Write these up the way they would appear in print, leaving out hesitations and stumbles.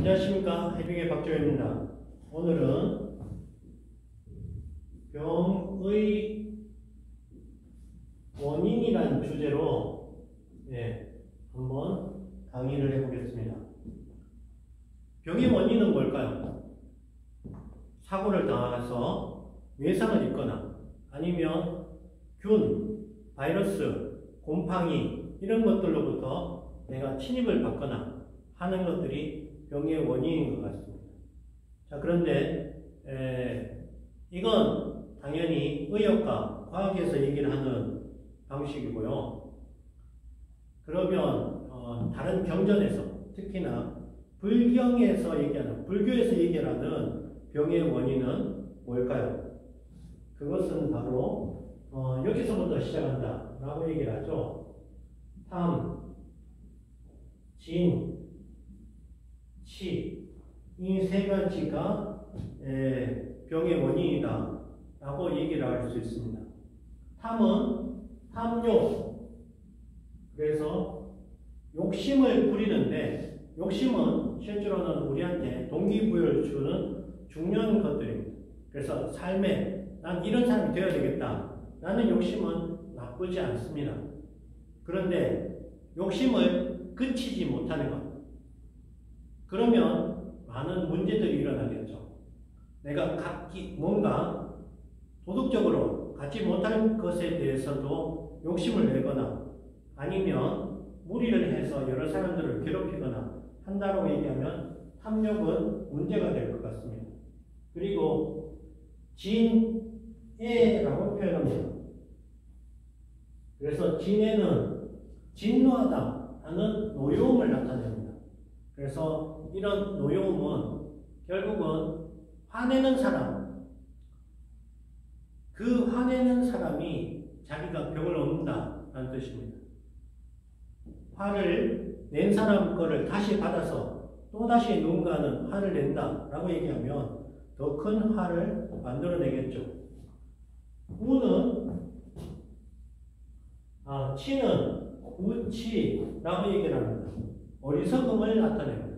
안녕하십니까. 해병의 박조현입니다. 오늘은 병의 원인이라는 주제로 한번 강의를 해보겠습니다. 병의 원인은 뭘까요? 사고를 당해서 외상을 입거나 아니면 균, 바이러스, 곰팡이 이런 것들로부터 내가 침입을 받거나 하는 것들이 병의 원인인 것 같습니다. 자, 그런데 이건 당연히 의학과 과학에서 얘기를 하는 방식이고요. 그러면 다른 경전에서 특히나 불교에서 얘기하는 병의 원인은 뭘까요? 그것은 바로 여기서부터 시작한다 라고 얘기를 하죠. 탐, 진, 치, 이 세 가지가 병의 원인이다 라고 얘기를 할 수 있습니다. 탐은 탐욕, 그래서 욕심을 부리는데, 욕심은 실제로는 우리한테 동기부여를 주는 중요한 것들입니다. 그래서 삶에 난 이런 사람이 되어야 되겠다 라는 욕심은 나쁘지 않습니다. 그런데 욕심을 그치지 못하는 것, 그러면 많은 문제들이 일어나겠죠. 내가 뭔가 도덕적으로 갖지 못할 것에 대해서도 욕심을 내거나 아니면 무리를 해서 여러 사람들을 괴롭히거나 한다고 얘기하면 탐욕은 문제가 될 것 같습니다. 그리고 진애라고 표현합니다. 그래서 진애는 진노하다 하는 노여움을 나타냅니다. 그래서 이런 노여움은 결국은 화내는 사람, 그 화내는 사람이 자기가 병을 얻는다는 뜻입니다. 화를 낸 사람 거를 다시 받아서 또다시 누군가는 화를 낸다라고 얘기하면 더 큰 화를 만들어내겠죠. 치는 우치라고 얘기를 합니다. 어리석음을 나타냅니다.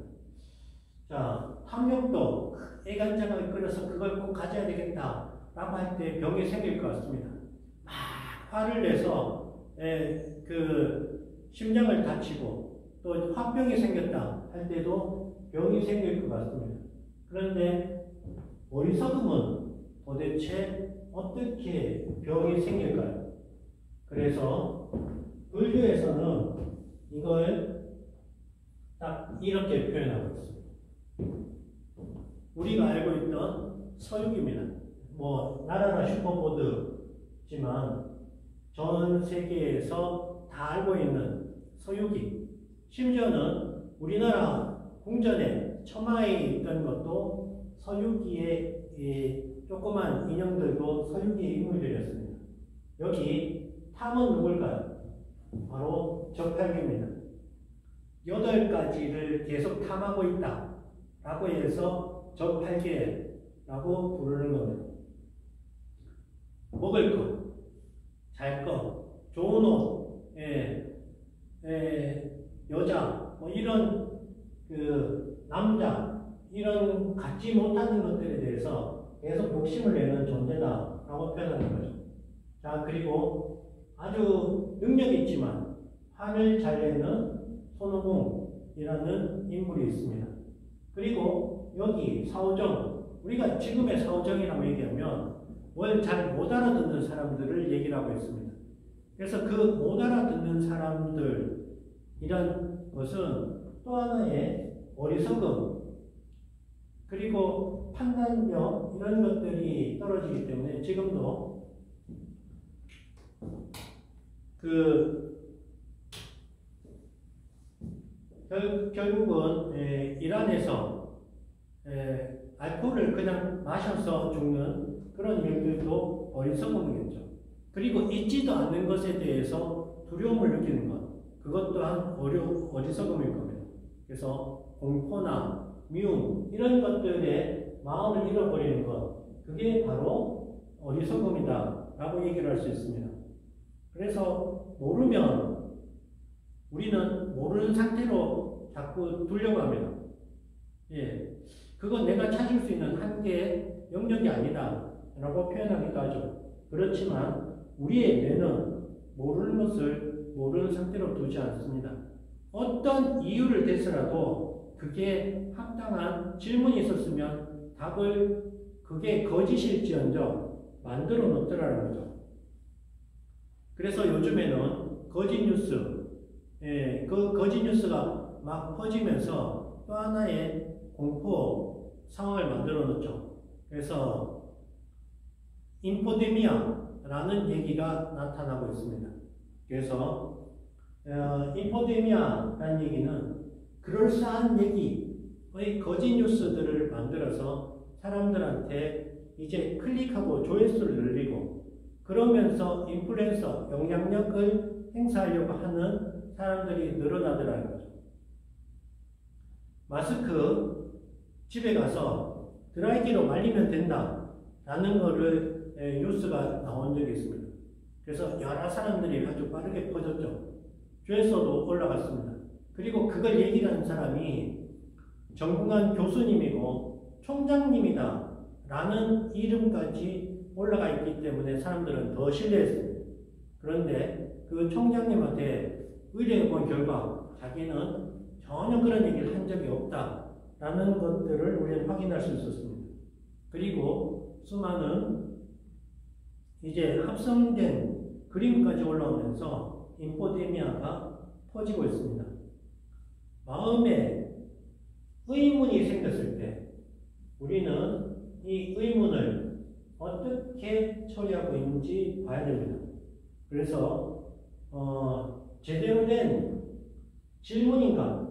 자, 탐욕도 애간장을 끓여서 그걸 꼭 가져야 되겠다 라고 할 때 병이 생길 것 같습니다. 막 화를 내서 심장을 다치고 또 화병이 생겼다 할 때도 병이 생길 것 같습니다. 그런데 어리석음은 도대체 어떻게 병이 생길까요? 그래서 불교에서는 이걸 딱 이렇게 표현하고 있습니다. 우리가 알고 있던 서육입니다. 나라나 슈퍼보드지만 전 세계에서 다 알고 있는 서유기, 심지어는 우리나라 궁전에 처마에 있던 것도 서유기의 조그만 인형들도 서유기의 인물들이었습니다. 여기 탐은 누굴까요? 바로 적팔기입니다. 8가지를 계속 탐하고 있다 라고 해서 적팔계라고 부르는 겁니다. 먹을 것, 잘 것, 좋은 옷, 여자, 이런 남자, 이런 갖지 못하는 것들에 대해서 계속 욕심을 내는 존재다라고 표현하는 거죠. 자, 그리고 아주 능력이 있지만 화를 잘 내는 손오공이라는 인물이 있습니다. 그리고 여기 사오정, 우리가 지금의 사오정이라고 얘기하면 뭘 잘 못 알아듣는 사람들을 얘기를 하고 있습니다. 그래서 그 못 알아듣는 사람들, 이런 것은 또 하나의 어리석음, 그리고 판단력, 이런 것들이 떨어지기 때문에 지금도 결국은 이란에서 알코올을 그냥 마셔서 죽는 그런 일들도 어리석음이겠죠. 그리고 있지도 않는 것에 대해서 두려움을 느끼는 것, 그것 또한 어리석음일 겁니다. 그래서 공포나 미움, 이런 것들에 마음을 잃어버리는 것, 그게 바로 어리석음이다 라고 얘기를 할 수 있습니다. 그래서 우리는 모르는 상태로 자꾸 두려고 합니다. 예, 그건 내가 찾을 수 있는 한계의 영역이 아니다 라고 표현하기도 하죠. 그렇지만 우리의 뇌는 모르는 것을 모르는 상태로 두지 않습니다. 어떤 이유를 대서라도 그게 합당한 질문이 있었으면 답을 그게 거짓일지언정 만들어 놓더라는 거죠. 그래서 요즘에는 거짓 뉴스, 그 거짓 뉴스가 막 퍼지면서 또 하나의 공포 상황을 만들어 놓죠. 그래서 인포데미아라는 얘기가 나타나고 있습니다. 그래서 인포데미아라는 얘기는 그럴싸한 얘기의 거짓 뉴스들을 만들어서 사람들한테 이제 클릭하고 조회수를 늘리고 그러면서 인플루언서 영향력을 행사하려고 하는 사람들이 늘어나더라는 거죠. 마스크 집에 가서 드라이기로 말리면 된다 라는 거를 뉴스가 나온 적이 있습니다. 그래서 여러 사람들이 아주 빠르게 퍼졌죠. 조회수도 올라갔습니다. 그리고 그걸 얘기하는 사람이 정부관 교수님이고 총장님이다 라는 이름까지 올라가 있기 때문에 사람들은 더 신뢰했습니다. 그런데 그 총장님한테 의뢰해 본 결과 자기는 전혀 그런 얘기를 한 적이 없다라는 것들을 우리는 확인할 수 있었습니다. 그리고 수많은 이제 합성된 그림까지 올라오면서 인포데미아가 퍼지고 있습니다. 마음에 의문이 생겼을 때 우리는 이 의문을 어떻게 처리하고 있는지 봐야 됩니다. 그래서 제대로 된 질문인가?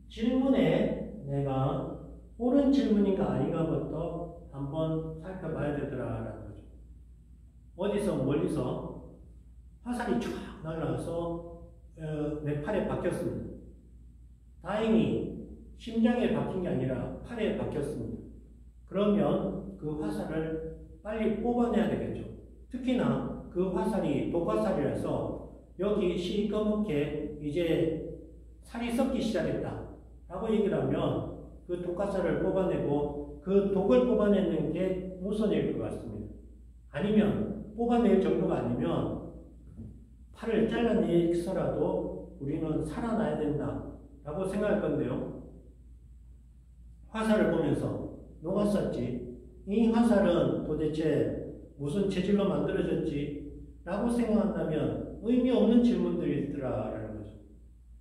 질문에 내가 옳은 질문인가 아닌가부터 한번 살펴봐야 되더라라는 거죠. 어디서 멀리서 화살이 쫙 날아가서 내 팔에 박혔습니다. 다행히 심장에 박힌 게 아니라 팔에 박혔습니다. 그러면 그 화살을 빨리 뽑아내야 되겠죠. 특히나 그 화살이 독화살이라서 여기 시꺼멓게 이제 살이 썩기 시작했다 라고 얘기를 하면 그 독화살을 뽑아내고 그 독을 뽑아내는 게 우선일 것 같습니다. 아니면 뽑아낼 정도가 아니면 팔을 잘라내서라도 우리는 살아나야 된다 라고 생각할 건데요. 화살을 보면서 녹았었지, 이 화살은 도대체 무슨 재질로 만들어졌지 라고 생각한다면 의미 없는 질문들이 있더라라는 거죠.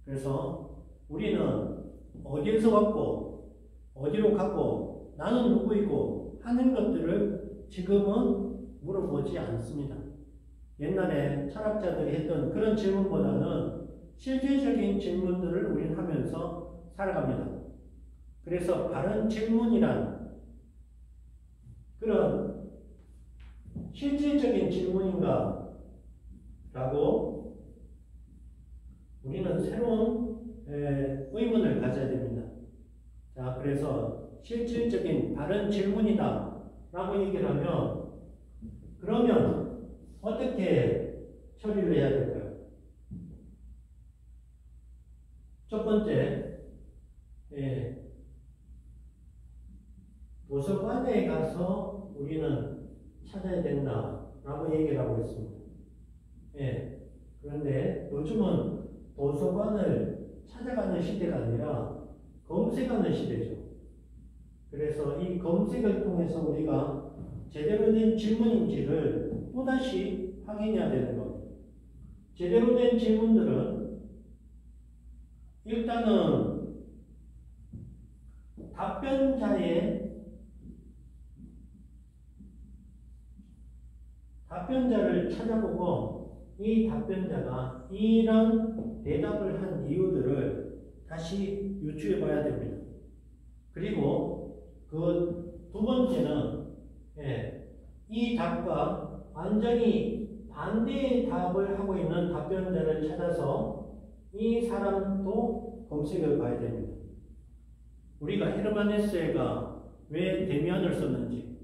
그래서 우리는 어디에서 왔고 어디로 가고 나는 누구이고 하는 것들을 지금은 물어보지 않습니다. 옛날에 철학자들이 했던 그런 질문보다는 실제적인 질문들을 우리는 하면서 살아갑니다. 그래서 바른 질문이란 그런 실질적인 질문인가 라고 우리는 새로운 의문을 가져야 됩니다. 자, 그래서 실질적인 바른 질문이다 라고 얘기를 하면 그러면 어떻게 처리를 해야 될까요? 첫 번째, 도서관에 가서 우리는 찾아야 된다라고 얘기를 하고 있습니다. 그런데 요즘은 도서관을 찾아가는 시대가 아니라 검색하는 시대죠. 그래서 이 검색을 통해서 우리가 제대로 된 질문인지를 또다시 확인해야 되는 겁니다. 제대로 된 질문들은 일단은 답변자를 찾아보고 이 답변자가 이런 대답을 한 이유들을 다시 유추해 봐야 됩니다. 그리고 그 두 번째는 이 답과 완전히 반대의 답을 하고 있는 답변자를 찾아서 이 사람도 검색해 봐야 됩니다. 우리가 헤르만 헤세가 왜 데미안을 썼는지,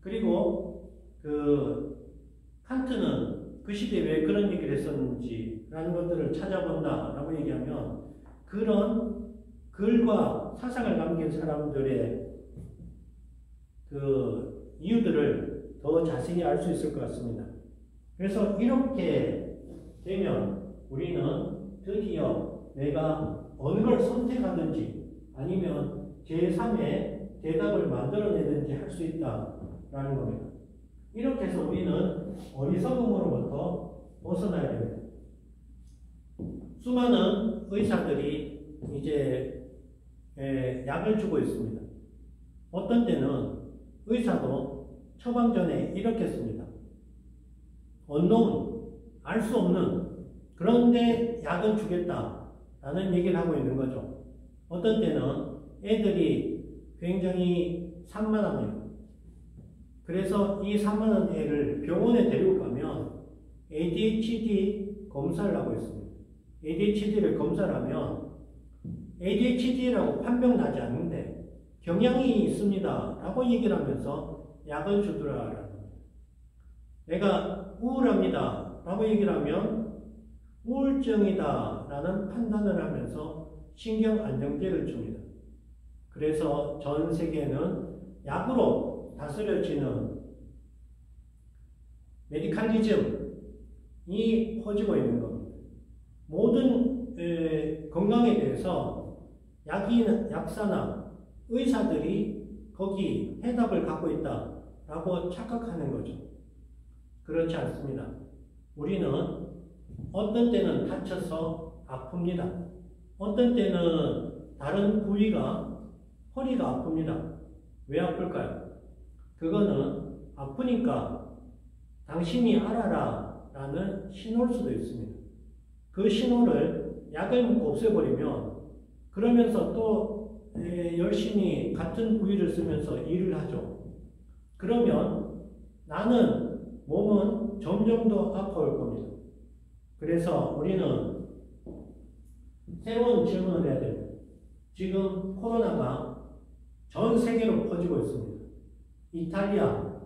그리고 그 칸트는 그 시대에 왜 그런 얘기를 했었는지라는 것들을 찾아본다라고 얘기하면 그런 글과 사상을 남긴 사람들의 그 이유들을 더 자세히 알 수 있을 것 같습니다. 그래서 이렇게 되면 우리는 드디어 내가 어느 걸 선택하든지 아니면 제3의 대답을 만들어내든지 할 수 있다라는 겁니다. 이렇게 해서 우리는 어리석음으로부터 벗어나야 됩니다. 수많은 의사들이 이제 약을 주고 있습니다. 어떤 때는 의사도 처방 전에 이렇게 씁니다. unknown, 알 수 없는, 그런데 약은 주겠다라는 얘기를 하고 있는 거죠. 어떤 때는 애들이 굉장히 산만합니다. 그래서 이 산만한 애를 병원에 데리고 가면 ADHD 검사를 하고 있습니다. ADHD를 검사를 하면 ADHD라고 판명 나지 않는데 경향이 있습니다 라고 얘기를 하면서 약을 주더라. 내가 우울합니다 라고 얘기를 하면 우울증이다 라는 판단을 하면서 신경 안정제를 줍니다. 그래서 전 세계는 약으로 다스려지는 메디칼리즘이 퍼지고 있는 겁니다. 모든 건강에 대해서 약사나 의사들이 거기 해답을 갖고 있다라고 착각하는 거죠. 그렇지 않습니다. 우리는 어떤 때는 다쳐서 아픕니다. 어떤 때는 다른 부위가 허리가 아픕니다. 왜 아플까요? 그거는 아프니까 당신이 알아라 라는 신호일 수도 있습니다. 그 신호를 약을 먹고 없애버리면 그러면서 또 열심히 같은 부위를 쓰면서 일을 하죠. 그러면 나는 몸은 점점 더 아파올 겁니다. 그래서 우리는 새로운 질문을 해야 됩니다. 지금 코로나가 전 세계로 퍼지고 있습니다. 이탈리아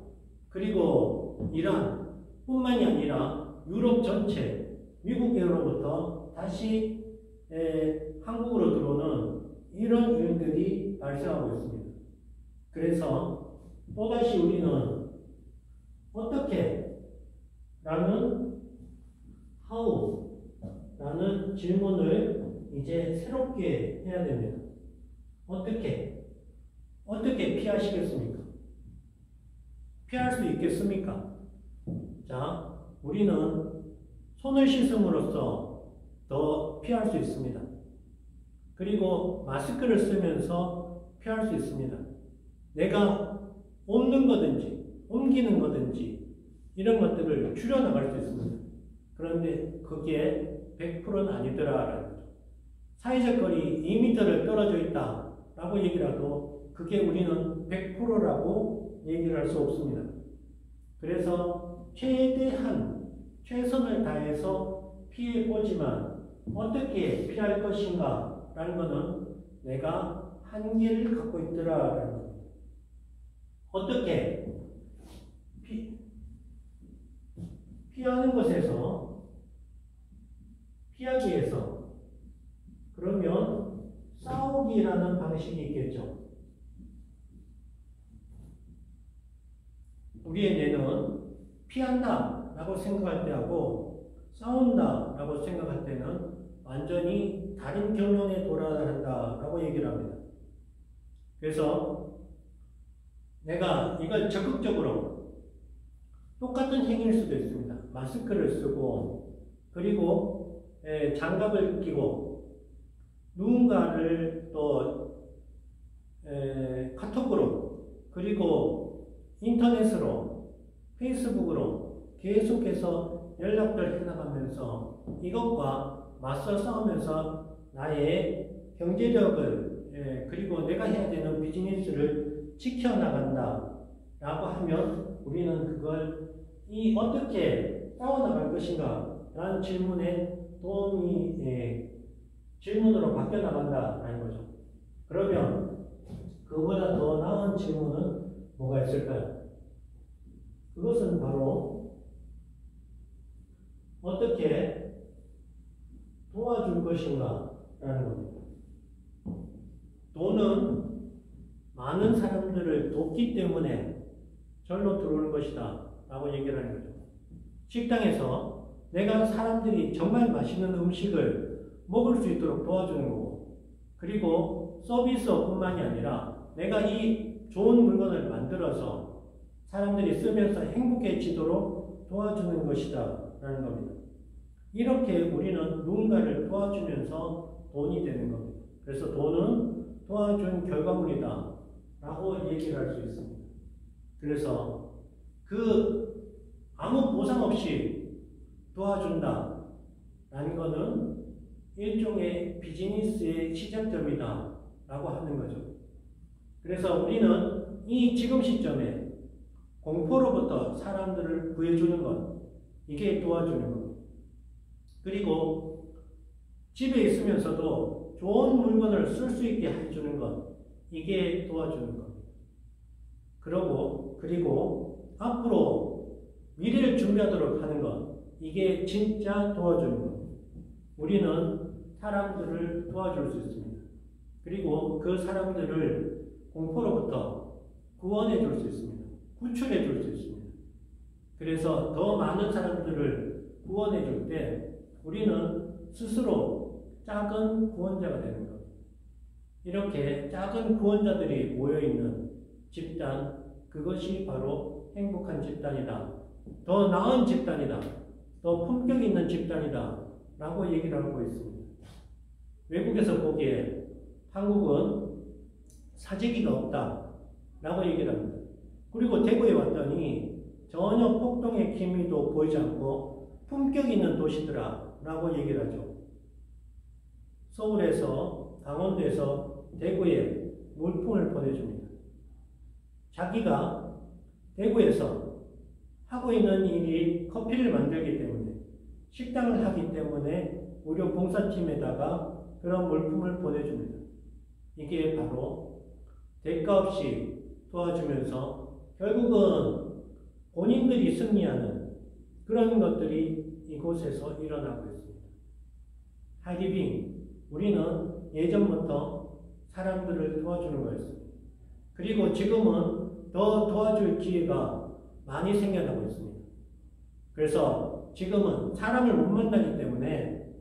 그리고 이란 뿐만이 아니라 유럽 전체, 미국으로부터 다시 한국으로 들어오는 이런 일들이 발생하고 있습니다. 그래서 또다시 우리는 어떻게 라는 how 라는 질문을 이제 새롭게 해야 됩니다. 어떻게 피하시겠습니까? 피할 수 있겠습니까? 자, 우리는 손을 씻음으로써 더 피할 수 있습니다. 그리고 마스크를 쓰면서 피할 수 있습니다. 내가 옮는 거든지 옮기는 거든지 이런 것들을 줄여나갈 수 있습니다. 그런데 그게 100%는 아니더라라는 거죠. 사회적 거리 2m를 떨어져 있다라고 얘기를 해도 그게 우리는 100%라고 얘기를 할 수 없습니다. 그래서 최선을 다해서 피해보지만 어떻게 피할 것인가 라는 것은 내가 한계를 갖고 있더라라는 겁니다. 어떻게 피하는 것에서 피하기 위해서 그러면 싸우기라는 방식이 있겠죠. 우리의 뇌는 피한다 라고 생각할 때하고 싸운다 라고 생각할 때는 완전히 다른 결론에 도달한다 라고 얘기를 합니다. 그래서 내가 이걸 적극적으로 똑같은 행위일 수도 있습니다. 마스크를 쓰고 그리고 장갑을 끼고 누군가를 또 카톡으로 그리고 인터넷으로 페이스북으로 계속해서 연락을 해나가면서 이것과 맞서 싸우면서 나의 경제력을 그리고 내가 해야 되는 비즈니스를 지켜나간다 라고 하면 우리는 그걸 어떻게 싸워나갈 것인가 라는 질문에 도움이 질문으로 바뀌어 나간다라는 거죠. 그러면 그보다 더 나은 질문은 뭐가 있을까요? 그것은 바로 어떻게 도와줄 것인가 라는 겁니다. 돈은 많은 사람들을 돕기 때문에 절로 들어오는 것이다 라고 얘기를 하는 거죠. 식당에서 내가 사람들이 정말 맛있는 음식을 먹을 수 있도록 도와주는 거고, 그리고 서비스뿐만이 아니라 내가 이 좋은 물건을 만들어서 사람들이 쓰면서 행복해지도록 도와주는 것이다 라는 겁니다. 이렇게 우리는 누군가를 도와주면서 돈이 되는 겁니다. 그래서 돈은 도와준 결과물이다 라고 얘기를 할 수 있습니다. 그래서 아무 보상 없이 도와준다 라는 것은 일종의 비즈니스의 시작점이다 라고 하는 거죠. 그래서 우리는 이 지금 시점에 공포로부터 사람들을 구해주는 것, 이게 도와주는 것. 그리고 집에 있으면서도 좋은 물건을 쓸 수 있게 해주는 것, 이게 도와주는 것. 그리고 앞으로 미래를 준비하도록 하는 것, 이게 진짜 도와주는 것. 우리는 사람들을 도와줄 수 있습니다. 그리고 그 사람들을 공포로부터 구원해 줄 수 있습니다. 구출해 줄 수 있습니다. 그래서 더 많은 사람들을 구원해 줄 때 우리는 스스로 작은 구원자가 되는 것. 이렇게 작은 구원자들이 모여있는 집단, 그것이 바로 행복한 집단이다. 더 나은 집단이다. 더 품격 있는 집단이다. 라고 얘기를 하고 있습니다. 외국에서 보기에 한국은 사재기가 없다. 라고 얘기를 합니다. 그리고 대구에 왔더니 전혀 폭동의 기미도 보이지 않고 품격 있는 도시더라. 라고 얘기를 하죠. 서울에서, 강원도에서 대구에 물품을 보내줍니다. 자기가 대구에서 하고 있는 일이 커피를 만들기 때문에, 식당을 하기 때문에 무료 봉사팀에다가 그런 물품을 보내줍니다. 이게 바로 대가 없이 도와주면서 결국은 본인들이 승리하는 그런 것들이 이곳에서 일어나고 있습니다. 하이디빙, 우리는 예전부터 사람들을 도와주는 거였습니다. 그리고 지금은 더 도와줄 기회가 많이 생겨나고 있습니다. 그래서 지금은 사람을 못 만나기 때문에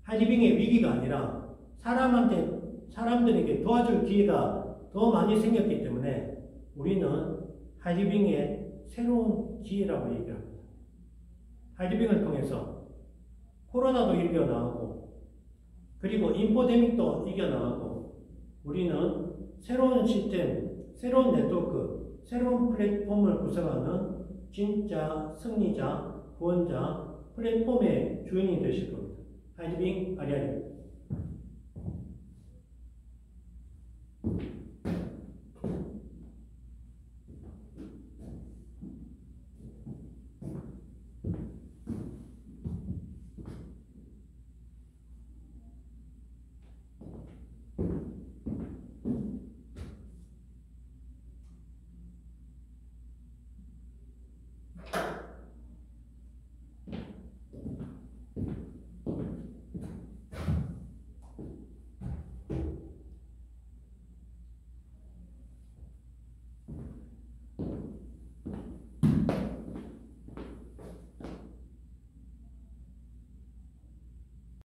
하이디빙의 위기가 아니라 사람들에게 도와줄 기회가 더 많이 생겼기 때문에 우리는 하이디빙의 새로운 기회라고 얘기합니다. 하이디빙을 통해서 코로나도 이겨나가고, 그리고 인포데믹도 이겨나가고, 우리는 새로운 시스템, 새로운 네트워크, 새로운 플랫폼을 구성하는 진짜 승리자, 구원자, 플랫폼의 주인이 되실 겁니다. 하이디빙 아리아입니다.